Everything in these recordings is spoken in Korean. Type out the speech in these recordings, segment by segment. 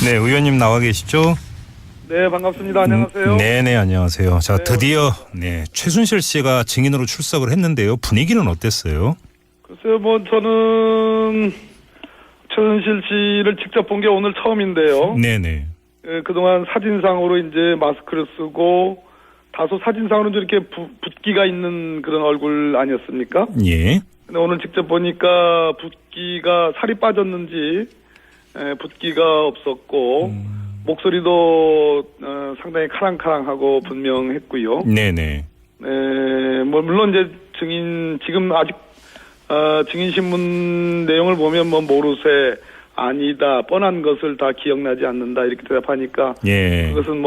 네, 의원님 나와 계시죠? 네, 반갑습니다. 안녕하세요. 네네, 안녕하세요. 자, 네, 드디어 최순실 씨가 증인으로 출석을 했는데요. 분위기는 어땠어요? 글쎄요, 저는 최순실 씨를 직접 본 게 오늘 처음인데요. 네네. 그동안 사진상으로 이제 마스크를 쓰고 다소 사진상으로는 좀 이렇게 붓기가 있는 그런 얼굴 아니었습니까? 예. 근데 오늘 직접 보니까 붓기가 살이 빠졌는지 붓기가 없었고 목소리도 상당히 카랑카랑하고 분명했고요. 네네. 물론 이제 지금 아직 증인 신문 내용을 보면 모르쇠 아니다 뻔한 것을 다 기억나지 않는다 이렇게 대답하니까 예. 그것은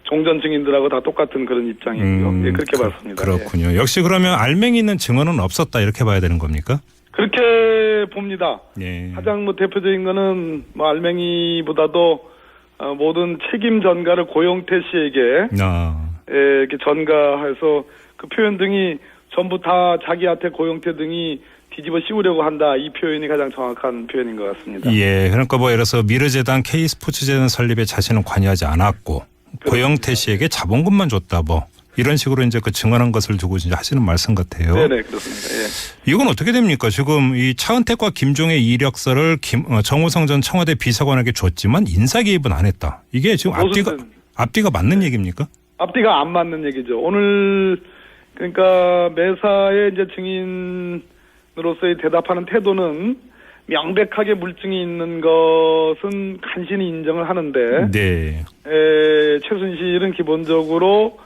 종전 증인들하고 다 똑같은 그런 입장이고요. 예, 그렇게 봤습니다. 그렇군요. 예. 역시 그러면 알맹이 있는 증언은 없었다 이렇게 봐야 되는 겁니까? 그렇게 봅니다. 예. 가장 대표적인 거는 알맹이보다도 모든 책임 전가를 고영태 씨에게 이렇게 전가해서 그 표현 등이 전부 다 자기한테 고영태 등이 뒤집어 씌우려고 한다. 이 표현이 가장 정확한 표현인 것 같습니다. 예, 그러니까 예를 들어서 미르재단 K스포츠재단 설립에 자신은 관여하지 않았고 그렇습니다. 고영태 씨에게 자본금만 줬다 이런 식으로 이제 그 증언한 것을 두고 이제 하시는 말씀 같아요. 네네, 그렇습니다. 예. 이건 어떻게 됩니까? 지금 이 차은택과 김종의 이력서를 정호성 전 청와대 비서관에게 줬지만 인사 개입은 안 했다. 이게 지금 앞뒤가 맞는 얘기입니까? 앞뒤가 안 맞는 얘기죠. 오늘 그러니까 매사에 이제 증인으로서의 대답하는 태도는 명백하게 물증이 있는 것은 간신히 인정을 하는데, 네. 최순실은 기본적으로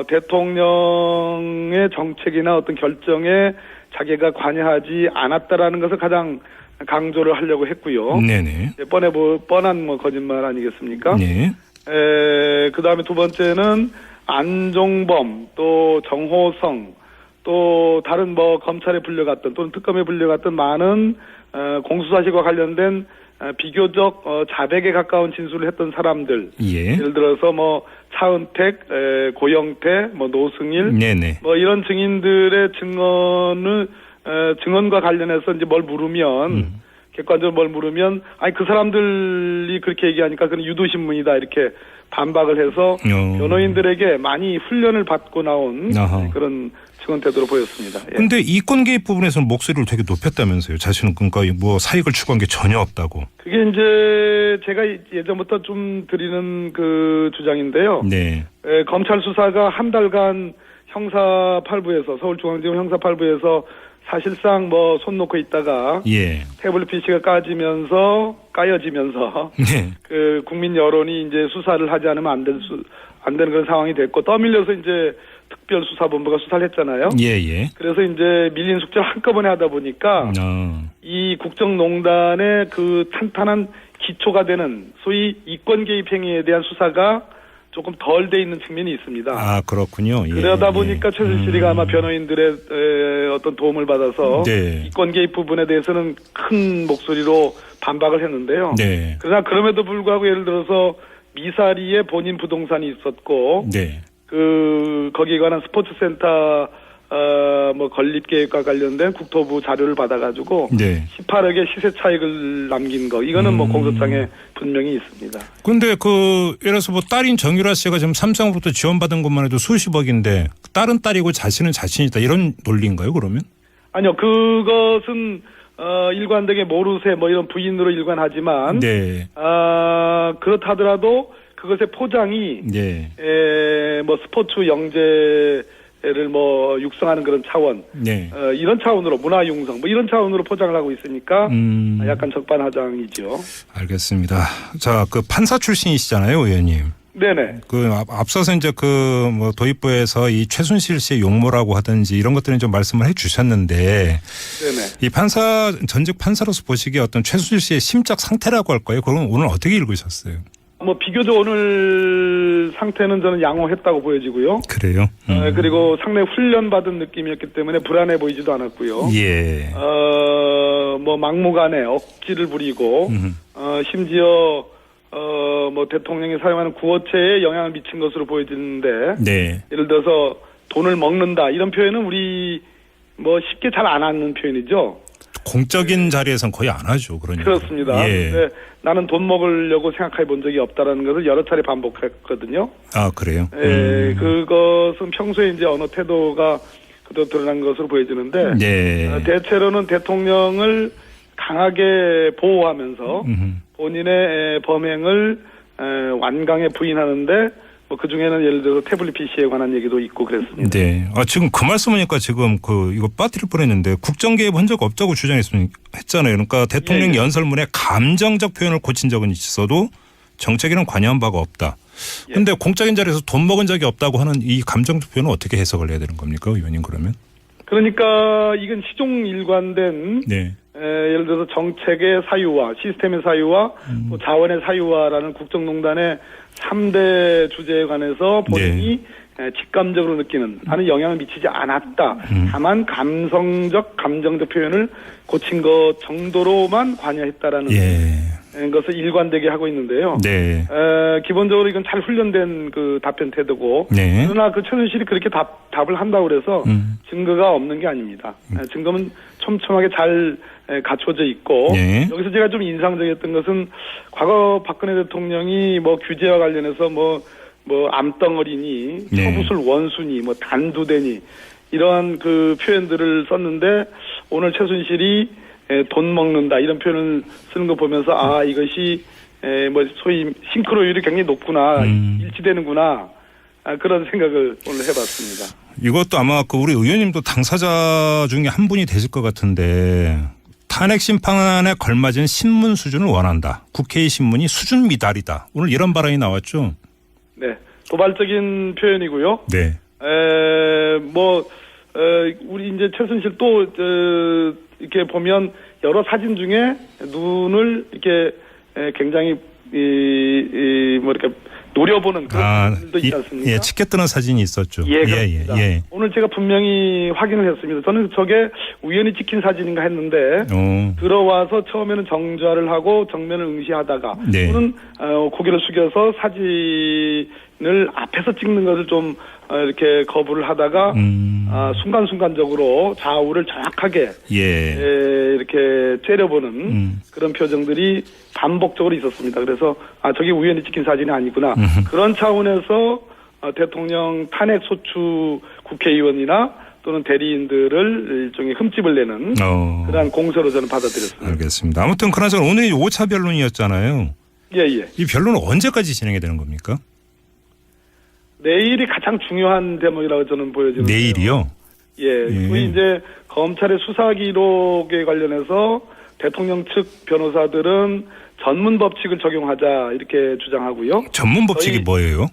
대통령의 정책이나 어떤 결정에 자기가 관여하지 않았다라는 것을 가장 강조를 하려고 했고요. 네네. 뻔한 거짓말 아니겠습니까? 네. 그 다음에 두 번째는 안종범, 또 정호성, 또 다른 검찰에 불려갔던 또는 특검에 불려갔던 많은 공수사실과 관련된 비교적 자백에 가까운 진술을 했던 사람들. 예. 예를 들어서 차은택, 고영태, 노승일. 네네. 이런 증인들의 증언과 관련해서 이제 뭘 물으면 객관적으로 뭘 물으면 그 사람들이 그렇게 얘기하니까 그건 유도신문이다 이렇게 반박을 해서 변호인들에게 많이 훈련을 받고 나온 그런 증언 태도로 보였습니다. 그런데 이권 개입 부분에서는 목소리를 되게 높였다면서요. 자신은 그러니까 사익을 추구한 게 전혀 없다고. 그게 이제 제가 예전부터 좀 드리는 그 주장인데요. 네. 검찰 수사가 한 달간 형사 8부에서 서울중앙지검 형사 8부에서 사실상 손 놓고 있다가 예. 태블릿 PC가 까여지면서 네. 그 국민 여론이 이제 수사를 하지 않으면 안 되는 그런 상황이 됐고 떠밀려서 이제 특별수사본부가 수사를 했잖아요. 예. 그래서 이제 밀린 숙제를 한꺼번에 하다 보니까 이 국정농단의 그 탄탄한 기초가 되는 소위 이권 개입 행위에 대한 수사가 조금 덜 돼 있는 측면이 있습니다. 아, 그렇군요. 예. 그러다 보니까 최순실이가 아마 변호인들의 어떤 도움을 받아서 네. 이권 개입 부분에 대해서는 큰 목소리로 반박을 했는데요. 네. 그러나 그럼에도 불구하고 예를 들어서 미사리에 본인 부동산이 있었고 네. 거기에 관한 스포츠센터 건립 계획과 관련된 국토부 자료를 받아가지고 네. 18억의 시세 차익을 남긴 거 이거는 공소장에 분명히 있습니다. 근데 예를 들어서 딸인 정유라 씨가 지금 삼성으로부터 지원받은 것만 해도 수십억인데 딸은 딸이고 자신은 자신이다 이런 논리인가요 그러면? 아니요, 그것은 일관되게 모르쇠 이런 부인으로 일관하지만 네. 그렇다 하더라도 그것의 포장이 네. 스포츠 영재를 육성하는 그런 차원, 네. 이런 차원으로 문화융성 이런 차원으로 포장을 하고 있으니까 약간 적반하장이죠. 알겠습니다. 자, 판사 출신이시잖아요, 의원님. 네네. 앞서서 이제 도입부에서 이 최순실 씨의 용모라고 하든지 이런 것들은 좀 말씀을 해주셨는데, 네네. 이 전직 판사로서 보시기에 어떤 최순실 씨의 심적 상태라고 할까요? 그건 오늘 어떻게 읽으셨어요? 비교적 오늘 상태는 저는 양호했다고 보여지고요. 그래요? 그리고 상당히 훈련받은 느낌이었기 때문에 불안해 보이지도 않았고요. 예. 막무가내 억지를 부리고, 심지어, 대통령이 사용하는 구어체에 영향을 미친 것으로 보여지는데, 네. 예를 들어서 돈을 먹는다, 이런 표현은 우리 쉽게 잘 안 하는 표현이죠. 공적인 자리에선 거의 안 하죠. 그렇습니다. 예. 네, 나는 돈 먹으려고 생각해 본 적이 없다라는 것을 여러 차례 반복했거든요. 아, 그래요? 그것은 평소에 이제 어느 태도가 그대로 드러난 것으로 보여지는데 네. 대체로는 대통령을 강하게 보호하면서 본인의 범행을 완강히 부인하는데 뭐 그 중에는 예를 들어서 태블릿 PC에 관한 얘기도 있고 그랬습니다. 네. 지금 그 말씀하니까 지금 이거 빠뜨릴 뻔했는데 국정 개입 한 적 없다고 주장했잖아요. 그러니까 대통령 예. 연설문에 감정적 표현을 고친 적은 있어도 정책에는 관여한 바가 없다. 그런데 공적인 자리에서 돈 먹은 적이 없다고 하는 이 감정적 표현은 어떻게 해석을 해야 되는 겁니까, 의원님 그러면? 그러니까 이건 시종일관된 네. 예를 들어서 정책의 사유화, 시스템의 사유화, 또 자원의 사유화라는 국정농단의 3대 주제에 관해서 본인이 직감적으로 느끼는 하는 영향을 미치지 않았다. 다만 감정적 표현을 고친 것 정도로만 관여했다라는 것을 일관되게 하고 있는데요. 네. 기본적으로 이건 잘 훈련된 그 답변 태도고 네. 그러나 그 최순실이 그렇게 답을 한다고 그래서 증거가 없는 게 아닙니다. 증거는 촘촘하게 잘 갖춰져 있고 네. 여기서 제가 좀 인상적이었던 것은 과거 박근혜 대통령이 뭐 규제와 관련해서 뭐 암덩어리니 처부술 원수니 뭐 단두대니 이러한 그 표현들을 썼는데 오늘 최순실이 돈 먹는다 이런 표현을 쓰는 거 보면서 이것이 뭐 소위 싱크로율이 굉장히 높구나 일치되는구나 그런 생각을 오늘 해봤습니다. 이것도 아마 우리 의원님도 당사자 중에 한 분이 되실 것 같은데 탄핵 심판에 걸맞은 신문 수준을 원한다. 국회의 신문이 수준 미달이다. 오늘 이런 발언이 나왔죠. 네, 도발적인 표현이고요. 네. 우리 이제 최순실 또 이렇게 보면 여러 사진 중에 눈을 이렇게 굉장히 이렇게 노려보는 그런 사진도 있지 않습니까? 예, 치켜 뜨는 사진이 있었죠. 예. 오늘 제가 분명히 확인을 했습니다. 저는 저게 우연히 찍힌 사진인가 했는데 들어와서 처음에는 정좌를 하고 정면을 응시하다가 또는 고개를 숙여서 사진을 앞에서 찍는 것을 좀 이렇게 거부를 하다가 순간순간적으로 좌우를 정확하게 이렇게 째려보는 그런 표정들이 반복적으로 있었습니다. 그래서 저게 우연히 찍힌 사진이 아니구나. 그런 차원에서 대통령 탄핵 소추 국회의원이나 또는 대리인들을 일종의 흠집을 내는 그러한 공세로 저는 받아들였습니다. 알겠습니다. 아무튼 그나저나 오늘이 5차 변론이었잖아요. 예. 이 변론은 언제까지 진행이 되는 겁니까? 내일이 가장 중요한 대목이라고 저는 보여지는데요. 내일이요? 소위 이제 검찰의 수사 기록에 관련해서 대통령 측 변호사들은 전문 법칙을 적용하자 이렇게 주장하고요. 전문 법칙이 뭐예요?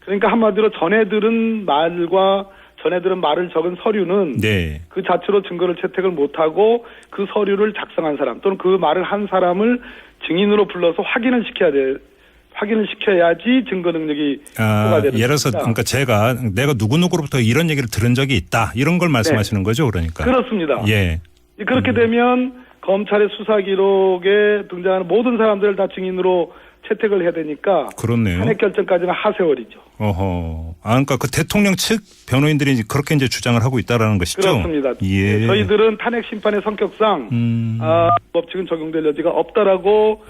그러니까 한마디로 전해들은 말을 적은 서류는 그 자체로 증거를 채택을 못하고 그 서류를 작성한 사람 또는 그 말을 한 사람을 증인으로 불러서 확인을 시켜야지 증거 능력이 확보가 되는 예를 들어서 그러니까 내가 누구누구로부터 이런 얘기를 들은 적이 있다 이런 걸 말씀하시는 거죠, 그러니까. 그렇습니다. 그렇게 되면 검찰의 수사 기록에 등장하는 모든 사람들을 다 증인으로 채택을 해야 되니까 그렇네요. 탄핵 결정까지는 하세월이죠. 그러니까 그 대통령 측 변호인들이 그렇게 이제 주장을 하고 있다라는 것이죠. 그렇습니다. 저희들은 탄핵 심판의 성격상 법칙은 적용될 여지가 없다라고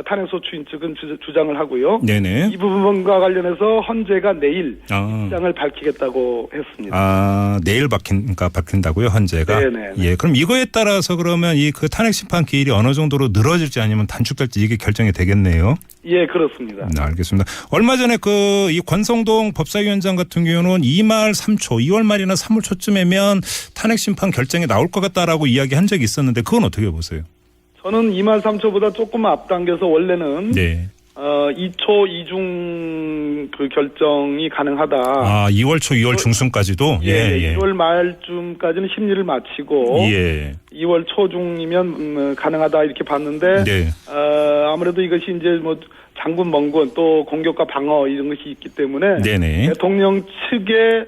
탄핵소추인 측은 주장을 하고요. 이 부분과 관련해서 헌재가 내일 입장을 밝히겠다고 했습니다. 내일 밝힌다고요, 헌재가? 그럼 이거에 따라서 그러면 그 탄핵 심판 기일이 어느 정도로 늘어질지 아니면 단축될지 이게 결정이 되겠네요. 그렇습니다. 알겠습니다. 얼마 전에 이 권성동 법사위원장 같은 경우는 2말 3초, 2월 말이나 3월 초쯤이면 탄핵 심판 결정이 나올 것 같다라고 이야기한 적이 있었는데 그건 어떻게 보세요? 저는 2말 3초보다 조금 앞당겨서 원래는 2초 이중 그 결정이 가능하다. 2월 초, 2월 중순까지도? 2월 말쯤까지는 심리를 마치고 2월 초중이면 가능하다 이렇게 봤는데 아무래도 이것이 이제 뭐 장군 멍군 또 공격과 방어 이런 것이 있기 때문에 대통령 측의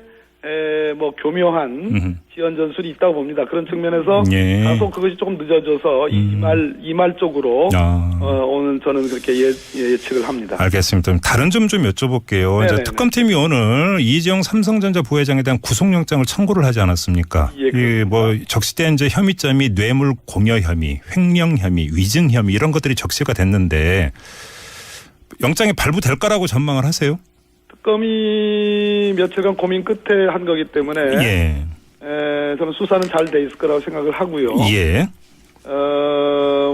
뭐 교묘한 지연 전술이 있다고 봅니다. 그런 측면에서 예. 다소 그것이 조금 늦어져서 이말 쪽으로 오늘 저는 그렇게 예측을 합니다. 알겠습니다. 다른 점 좀 여쭤볼게요. 이제 특검팀이 오늘 이재용 삼성전자 부회장에 대한 구속영장을 청구를 하지 않았습니까? 예, 뭐 적시된 이제 혐의점이 뇌물 공여 혐의, 횡령 혐의, 위증 혐의 이런 것들이 적시가 됐는데 영장이 발부될 거라고 전망을 하세요? 특검이 며칠간 고민 끝에 한 거기 때문에 예. 저는 수사는 잘 돼 있을 거라고 생각을 하고요. 예.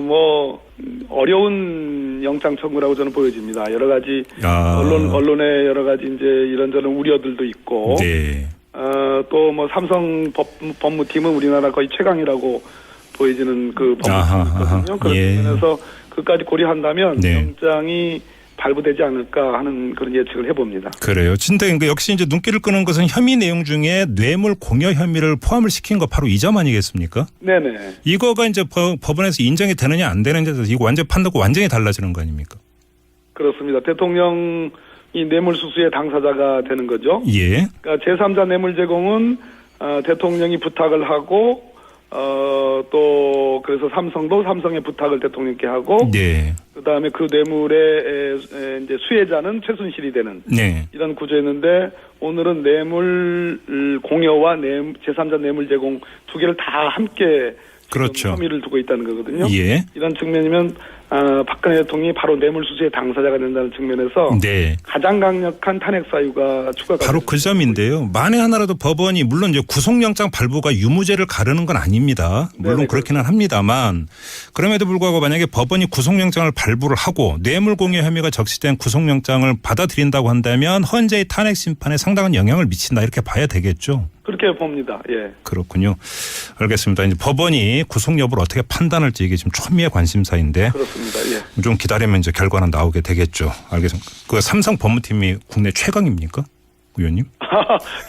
뭐 어려운 영장 청구라고 저는 보여집니다. 여러 가지 언론의 여러 가지 이제 이런저런 우려들도 있고, 네. 또 뭐 삼성 법무팀은 우리나라 거의 최강이라고 보여지는 그 법무팀이거든요. 그런 면에서 그까지 고려한다면 네. 영장이 발부되지 않을까 하는 그런 예측을 해봅니다. 그래요. 진짜 역시 이제 눈길을 끄는 것은 혐의 내용 중에 뇌물 공여 혐의를 포함을 시킨 거 바로 이 점 아니겠습니까? 네네. 이거가 이제 법원에서 인정이 되느냐 안 되느냐에 대해서 이거 완전 판단과 완전히 달라지는 거 아닙니까? 그렇습니다. 대통령이 뇌물수수의 당사자가 되는 거죠. 예. 그러니까 제3자 뇌물 제공은 대통령이 부탁을 하고 또 그래서 삼성도 삼성의 부탁을 대통령께 하고 네. 그다음에 그 뇌물의 이제 수혜자는 최순실이 되는 네. 이런 구조였는데 오늘은 뇌물 공여와 제3자 뇌물 제공 두 개를 다 함께 그렇죠. 혐의를 두고 있다는 거거든요. 예. 이런 측면이면 박근혜 대통령이 바로 뇌물수수의 당사자가 된다는 측면에서 네. 가장 강력한 탄핵 사유가 추가가 바로 그 점인데요. 만에 하나라도 법원이 물론 이제 구속영장 발부가 유무죄를 가르는 건 아닙니다. 물론 네네, 그렇기는 합니다만 그럼에도 불구하고 만약에 법원이 구속영장을 발부를 하고 뇌물공여 혐의가 적시된 구속영장을 받아들인다고 한다면 헌재의 탄핵 심판에 상당한 영향을 미친다 이렇게 봐야 되겠죠. 그렇게 봅니다. 예. 그렇군요. 알겠습니다. 이제 법원이 구속 여부를 어떻게 판단할지 이게 지금 초미의 관심사인데. 그렇습니다. 예. 좀 기다리면 이제 결과는 나오게 되겠죠. 알겠습니다. 그 삼성 법무팀이 국내 최강입니까, 의원님?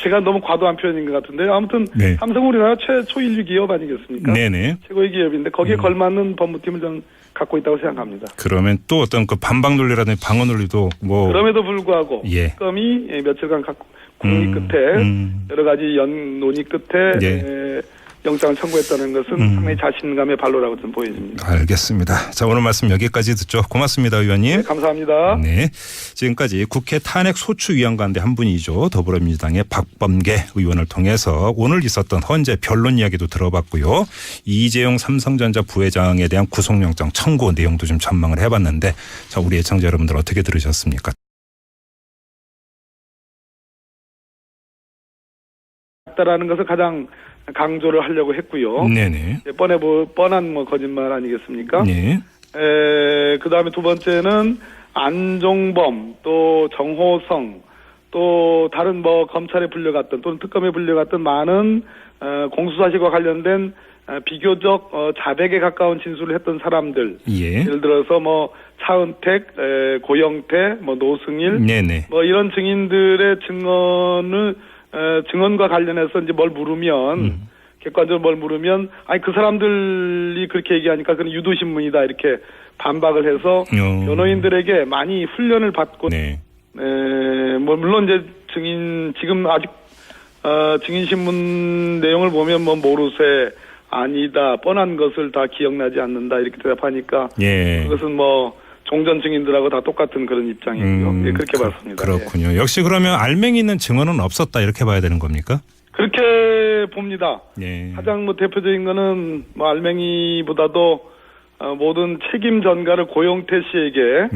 제가 너무 과도한 표현인 것 같은데 아무튼 네. 삼성 우리나라 최초 인류 기업 아니겠습니까? 네네. 최고의 기업인데 거기에 걸맞는 법무팀을 저는 갖고 있다고 생각합니다. 그러면 또 어떤 그 반박 논리라든지 방어 논리도 뭐 그럼에도 불구하고 특검이 며칠간 국리 끝에 여러 가지 논의 끝에 영장을 청구했다는 것은 상당히 자신감의 발로라고 좀 보여집니다. 알겠습니다. 자, 오늘 말씀 여기까지 듣죠. 고맙습니다, 의원님. 네, 감사합니다. 네, 지금까지 국회 탄핵 소추위원 가운데 한 분이죠. 더불어민주당의 박범계 의원을 통해서 오늘 있었던 헌재 변론 이야기도 들어봤고요. 이재용 삼성전자 부회장에 대한 구속영장 청구 내용도 좀 전망을 해봤는데 자, 우리 애청자 여러분들 어떻게 들으셨습니까? 라는 것을 가장 강조를 하려고 했고요. 네네. 뻔한 거짓말 아니겠습니까? 네. 그다음에 두 번째는 안종범 또 정호성 또 다른 검찰에 불려갔던 또는 특검에 불려갔던 많은 공수사실과 관련된 비교적 자백에 가까운 진술을 했던 사람들. 예를 들어서 차은택, 고영태, 노승일. 네네. 이런 증인들의 증언과 관련해서 이제 뭘 물으면, 객관적으로 뭘 물으면, 그 사람들이 그렇게 얘기하니까 그건 유도신문이다, 이렇게 반박을 해서 변호인들에게 많이 훈련을 받고, 네. 물론 이제 지금 아직, 증인신문 내용을 보면 모르쇠, 아니다, 뻔한 것을 다 기억나지 않는다, 이렇게 대답하니까, 그것은 종전 증인들하고 다 똑같은 그런 입장이고요. 그렇게 봤습니다. 그렇군요. 예. 역시 그러면 알맹이 있는 증언은 없었다 이렇게 봐야 되는 겁니까? 그렇게 봅니다. 예. 가장 대표적인 거는 알맹이보다도 모든 책임 전가를 고영태 씨에게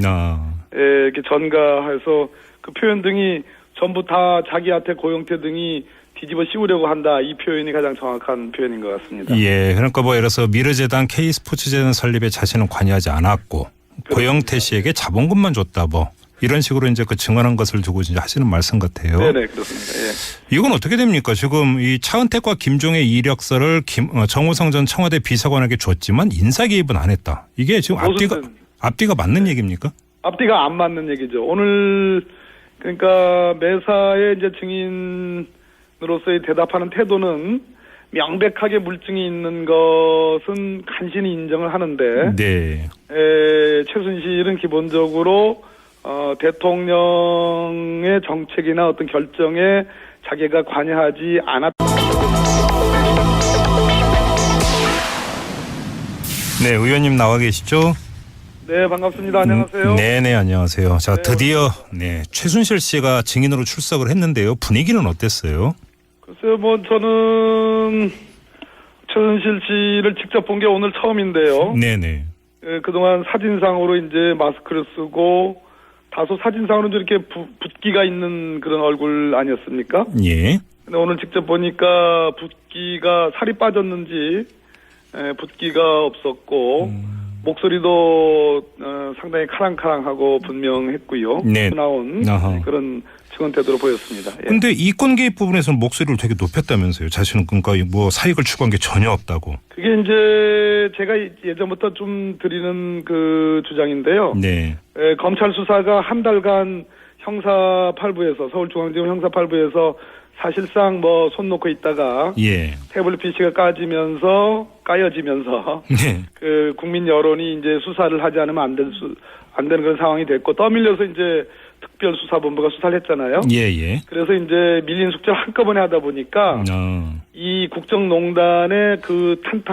이렇게 전가해서 그 표현 등이 전부 다 자기한테 고영태 등이 뒤집어 씌우려고 한다. 이 표현이 가장 정확한 표현인 것 같습니다. 예, 그러니까 예를 들어서 미르재단 K스포츠재단 설립에 자신은 관여하지 않았고 고영태 씨에게 자본금만 줬다 이런 식으로 이제 그 증언한 것을 두고 이제 하시는 말씀 같아요. 네네 그렇습니다. 예. 이건 어떻게 됩니까? 지금 이 차은택과 김종의 이력서를 정호성 전 청와대 비서관에게 줬지만 인사 개입은 안 했다. 이게 지금 앞뒤가 맞는 얘기입니까? 앞뒤가 안 맞는 얘기죠. 오늘 그러니까 매사에 이제 증인으로서의 대답하는 태도는 명백하게 물증이 있는 것은 간신히 인정을 하는데, 최순실은 기본적으로 대통령의 정책이나 어떤 결정에 자기가 관여하지 않았. 네, 의원님 나와 계시죠? 네, 반갑습니다. 안녕하세요. 네네, 안녕하세요. 자, 네, 드디어 최순실 씨가 증인으로 출석을 했는데요. 분위기는 어땠어요? 글쎄요, 뭐 저는 최순실 씨를 직접 본 게 오늘 처음인데요. 네네. 그동안 사진상으로 이제 마스크를 쓰고 다소 사진상으로는 이렇게 붓기가 있는 그런 얼굴 아니었습니까? 예. 근데 오늘 직접 보니까 붓기가 살이 빠졌는지 붓기가 없었고 목소리도 상당히 카랑카랑하고 분명했고요. 네. 나온 아하. 그런 증언 태도로 보였습니다. 예. 근데 이권 개입 부분에서는 목소리를 되게 높였다면서요. 자신은 그러니까 뭐 사익을 추구한 게 전혀 없다고. 그게 이제 제가 예전부터 좀 드리는 그 주장인데요. 네. 검찰 수사가 한 달간 형사 8부에서 서울중앙지검 형사 8부에서 사실상 뭐 손 놓고 있다가 예. 태블릿 PC가 까여지면서 네. 그 국민 여론이 이제 수사를 하지 않으면 안 되는 그런 상황이 됐고 떠밀려서 이제 특별수사본부가 수사를 했잖아요. 예. 그래서 이제 밀린 숙제를 한꺼번에 하다 보니까 이 국정농단의 그 탄탄